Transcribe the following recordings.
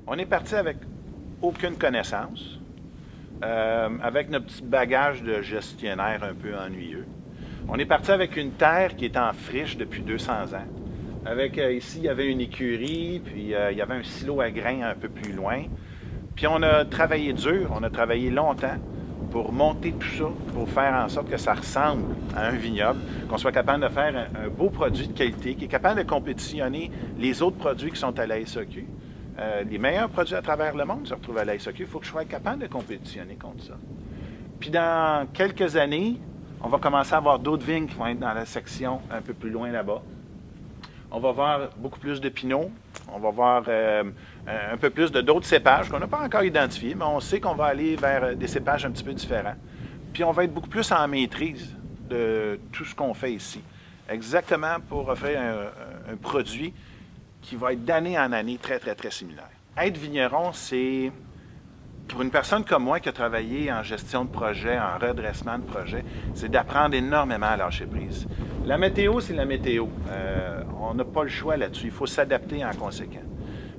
On est parti avec aucune connaissance, avec notre petit bagage de gestionnaire un peu ennuyeux. On est parti avec une terre qui est en friche depuis 200 ans. Ici, il y avait une écurie, puis il y avait un silo à grains un peu plus loin. Puis on a travaillé dur, on a travaillé longtemps pour monter tout ça, pour faire en sorte que ça ressemble à un vignoble, qu'on soit capable de faire un beau produit de qualité, qui est capable de compétitionner les autres produits qui sont à la SAQ. Les meilleurs produits à travers le monde se retrouvent à la SAQ. Il faut que je sois capable de compétitionner contre ça. Puis dans quelques années, on va commencer à avoir d'autres vignes qui vont être dans la section un peu plus loin là-bas. On va voir beaucoup plus de pinots. On va voir un peu plus de d'autres cépages qu'on n'a pas encore identifiés, mais on sait qu'on va aller vers des cépages un petit peu différents. Puis on va être beaucoup plus en maîtrise de tout ce qu'on fait ici. Exactement pour offrir un produit qui va être d'année en année très, très, très similaire. Être vigneron, c'est, pour une personne comme moi qui a travaillé en gestion de projet, en redressement de projet, c'est d'apprendre énormément à lâcher prise. La météo, c'est la météo. On n'a pas le choix là-dessus. Il faut s'adapter en conséquence.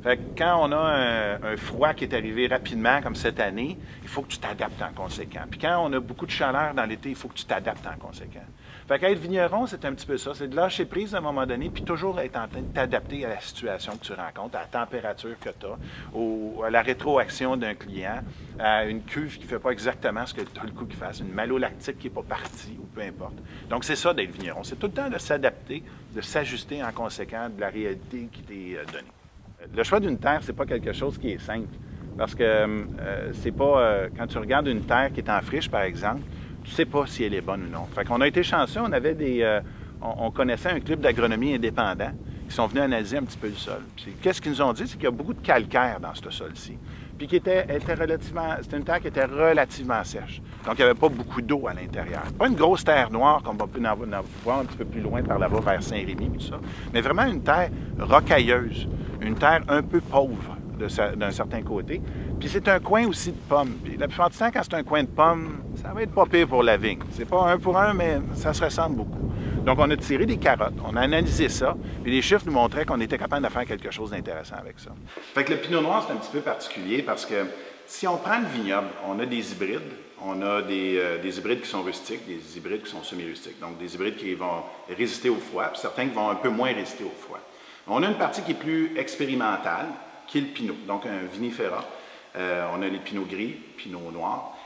Fait que quand on a un froid qui est arrivé rapidement, comme cette année, il faut que tu t'adaptes en conséquence. Puis quand on a beaucoup de chaleur dans l'été, il faut que tu t'adaptes en conséquence. Fait qu'être vigneron, c'est un petit peu ça. C'est de lâcher prise à un moment donné, puis toujours être en train de t'adapter à la situation que tu rencontres, à la température que tu as, à la rétroaction d'un client, à une cuve qui ne fait pas exactement ce que tu as le coup qu'il fasse, une malolactique qui n'est pas partie, ou peu importe. Donc, c'est ça d'être vigneron. C'est tout le temps de s'adapter, de s'ajuster en conséquence de la réalité qui t'est donnée. Le choix d'une terre, c'est pas quelque chose qui est simple. Parce que c'est pas. Quand tu regardes une terre qui est en friche, par exemple, tu sais pas si elle est bonne ou non. Fait qu'on a été chanceux, on avait on connaissait un club d'agronomie indépendant qui sont venus analyser un petit peu le sol. Puis, qu'est-ce qu'ils nous ont dit? C'est qu'il y a beaucoup de calcaire dans ce sol-ci. Puis c'était une terre qui était relativement sèche. Donc, il n'y avait pas beaucoup d'eau à l'intérieur. Pas une grosse terre noire comme on peut en voir un petit peu plus loin par là-bas, vers Saint-Rémy, tout ça. Mais vraiment une terre rocailleuse, une terre un peu pauvre d'un certain côté. Puis c'est un coin aussi de pommes. Puis la plupart du temps, quand c'est un coin de pommes, ça va être pas pire pour la vigne. C'est pas un pour un, mais ça se ressemble beaucoup. Donc, on a tiré des carottes, on a analysé ça, puis les chiffres nous montraient qu'on était capable de faire quelque chose d'intéressant avec ça. Fait que le pinot noir, c'est un petit peu particulier parce que si on prend le vignoble, on a des hybrides. On a des hybrides qui sont rustiques, des hybrides qui sont semi-rustiques. Donc, des hybrides qui vont résister au froid, puis certains qui vont un peu moins résister au froid. On a une partie qui est plus expérimentale, qui est le pinot, donc un vinifera. On a les pinots gris, pinots noirs,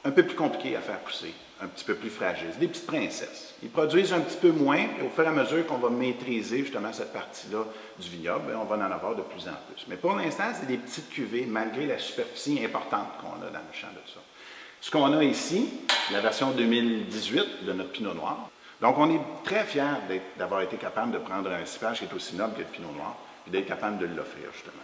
un peu plus compliqués à faire pousser, un petit peu plus fragiles. C'est des petites princesses. Ils produisent un petit peu moins, et au fur et à mesure qu'on va maîtriser justement cette partie-là du vignoble, on va en avoir de plus en plus. Mais pour l'instant, c'est des petites cuvées, malgré la superficie importante qu'on a dans le champ de ça. Ce qu'on a ici, la version 2018 de notre pinot noir. Donc, on est très fiers d'avoir été capable de prendre un cépage qui est aussi noble que le pinot noir, et d'être capable de l'offrir, justement.